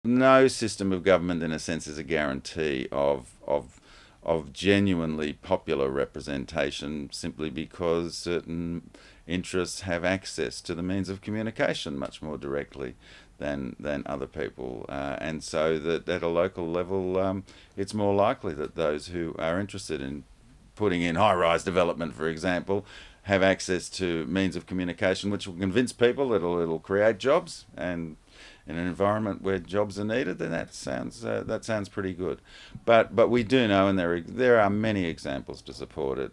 No system of government, in a sense, is a guarantee of genuinely popular representation, simply because certain interests have access to the means of communication much more directly than other people, and so that at a local level, it's more likely that those who are interested in putting in high-rise development, for example, have access to means of communication which will convince people that it'll create jobs, and in an environment where jobs are needed, then that sounds pretty good. But we do know, and there are many examples to support it,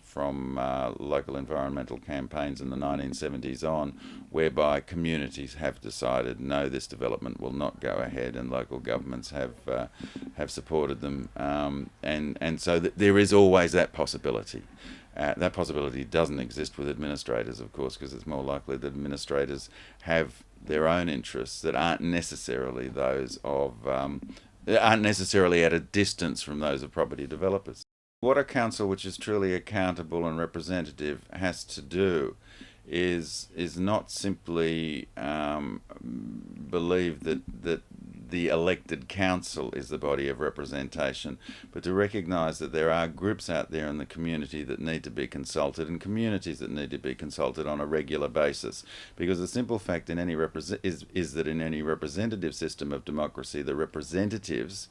from local environmental campaigns in the 1970s on, whereby communities have decided no, this development will not go ahead, and local governments have supported them, and so there is always that possibility. That possibility doesn't exist with administrators, of course, because it's more likely that administrators have their own interests that aren't necessarily those of aren't necessarily at a distance from those of property developers. What a council which is truly accountable and representative has to do is not simply believe that the elected council is the body of representation, but to recognise that there are groups out there in the community that need to be consulted, and communities that need to be consulted on a regular basis. Because the simple fact in any is that in any representative system of democracy, the representatives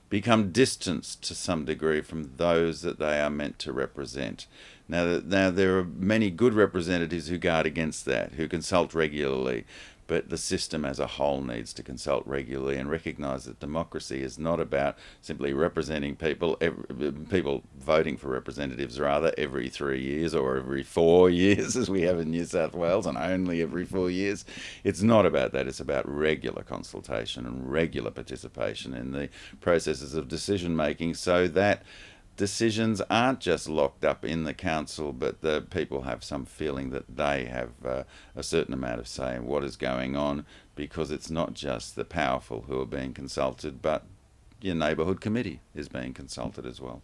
become distanced to some degree from those that they are meant to represent. Now there are many good representatives who guard against that, who consult regularly, but the system as a whole needs to consult regularly and recognise that democracy is not about simply representing people, people voting for representatives rather, every 3 years or every 4 years, as we have in New South Wales, and only every 4 years. It's not about that. It's about regular consultation and regular participation in the processes of decision making, so that decisions aren't just locked up in the council, but the people have some feeling that they have a certain amount of say in what is going on, because it's not just the powerful who are being consulted, but your neighbourhood committee is being consulted as well.